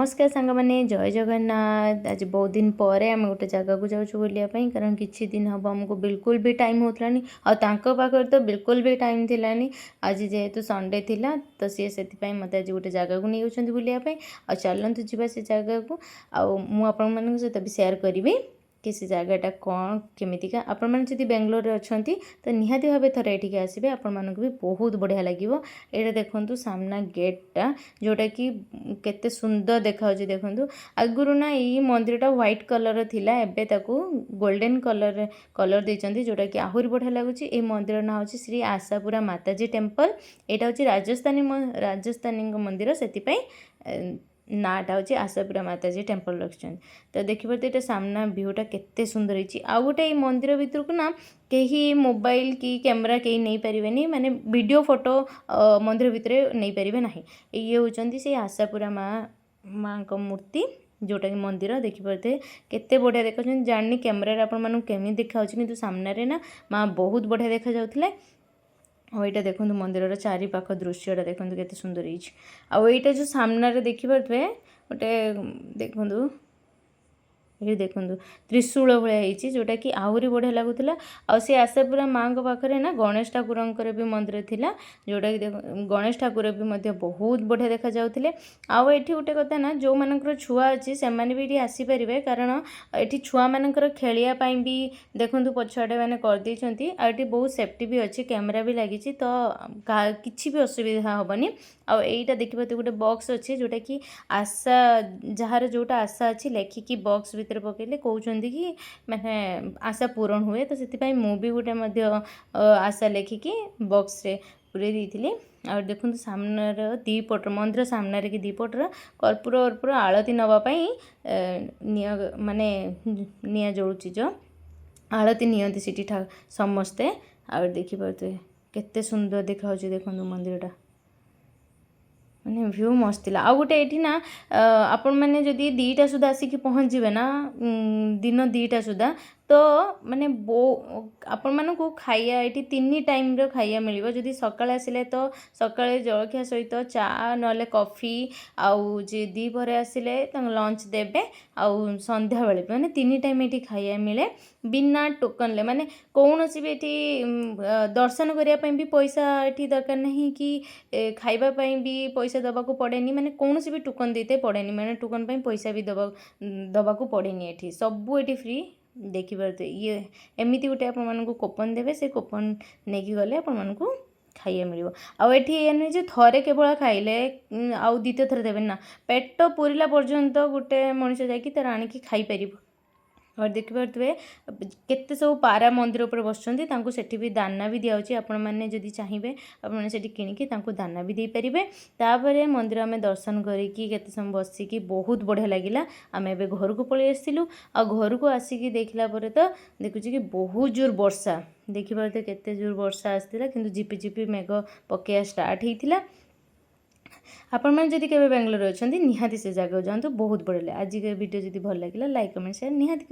नमस्कार सांग मैंने जय जगन्नाथ। आज बहुत दिन पर आम गोटे जगह को जाऊँ बुलापाई कारण किसी दिन हम आमको बिल्कुल भी टाइम होतलानी आखर तो बिल्कुल भी टाइम थिलानी। आज जेहेतु संडे थिला तो सी से मत आज गोटे जगह को नहीं जाऊँ बुलापाई आ चलतु जी से जगह को आपण मान सहित भी सेयार करी कि से जगहटा कौन केमितिका आपण मैंने जब बेंगलोर अच्छा तो निहाती भाव थे ये आसबे आपण मानक भी बहुत बढ़िया लगे। ये देखु सामना गेटटा जोटा कि केते सुंदर देखा देखु आगुरी ना ये मंदिरटा व्हाइट कलर थिला एबे ताकू गोल्डन कलर देइचंती जोटा कि आहुरी बढ़िया लगुच। ये मंदिर ना होची श्री आशापुरा माताजी टेम्पल। यहाँ होची राजस्थानी मंदिर से नाटा हूँ आशापुरा माताजी टेम्पल रखिंट। तो देखिए तो ये सामना व्यूटा केते सुंदर होती। आउ गोटे ये मंदिर भितर को ना कहीं मोबाइल की कैमरा कहीं नहीं पारे माने वीडियो फोटो मंदिर भितर नहीं पारे ना। ये होती से आशापुरा माँ का मूर्ति जोटा कि मंदिर देखिपे केते बढ़िया देखा जानी कैमेरा आपण केमी देखा कि सामने ना माँ बहुत बढ़िया देखा जाउथिले। और यहाँ देखो मंदिर चारि पाख दृश्यटा देखो केते सुंदर होटा जो सामने देखिपे गोटे देखु ये देखु त्रिशूल भाई जोटा कि आहरी बढ़िया लगुला। सी आशापुरा माँ को पाखे ना गणेश ठाकुर भी मंदिर थिला जोटा कि गणेश ठाकुर भी बहुत बढ़िया देखा जाउथिले। आठी गोटे कथा ना जो मानकर छुआ अच्छी से भी आसीपारे कारण ये छुआ मानकर खेलियापाई भी देखु पछाड़े मैंने करदे आठी बहुत सेफ्टी भी अच्छी कैमेरा भी लगी तो किसी भी असुविधा हेनी। आईटा देखिए तो गोटे बॉक्स अच्छे जोटा कि आशा जार जोटा आशा अच्छी लेखिकी बॉक्स भितर पकेले कहते कि मैंने आशा पूरण हुए तो से मुझे गोटे आशा लेखिकी बॉक्स रे पूरे दी। और देखो सामने दीपट मंदिर सामने कि दीपटर कर्पूर वर्पूर आलती नापाई माने निया जलुची जो आलती नियंती सीटी समस्ते। और देखिपे केते सुंदर देखा देखो मंदिरटा माने व्यू मस्त थी। आउ गोटे ये ना आपण मैंने जदि 2टा सुधा आसिक पहुँचे ना दिन 2टा सुधा तो माने आपण मानक खाइया ये 3 टाइम खाइया मिल जदि सकाଳେ आसिले तो सकाळे जलखिया सहित चा ना कॉफी आउ जे दीपहर आसिले लंच देबे आउ संध्या बेले माने 3 टाइम ये खाइया मिले बिना टोकन ले माने कौन सी भी ये दर्शन करने भी पैसा ये दरकार नहीं कि खाइबा भी पैसा दबा को पड़ेनी माने कौन सी भी टोकन देते पड़ेनी माने टोकन पैसा भी दबा को पड़ेनी ये सबू ये फ्री देखी पारे। ये एमती गोटे आपण कूपन देवे से कूपन नहीं गले आपण खाइए मिल आठी नुहे थे केवल खाइले आउ द्वितीय थर देवे ना पेट पूरीला पर्यंत गोटे मनीष जाकि आणिकी खाईपर। और देखिपे केते सब पारा मंदिर उपर बसुँच सेठी भी दाना भी दिखाई आपण मैंने जदि चाहिए आपने से किणिकी दाना भी दे पारे। तापर मंदिर आम दर्शन करिकी केते समय बसिकी बहुत बढ़िया लगिला। आम ए घर को पलि आसिलु आ घर को आसिकी देखला तो देखुच कि बहुत जोर वर्षा देखिपे केते जोर वर्षा आसाला कि झिपि मेघ पकेया स्टार्ट होता। आपण मैंने जदि केबे बेंगलोर अच्छा निहाती से जगह जातु बहुत बढ़िया। आज वीडियो जदि भल लगे लाइक कमेंट शेयर निहाती।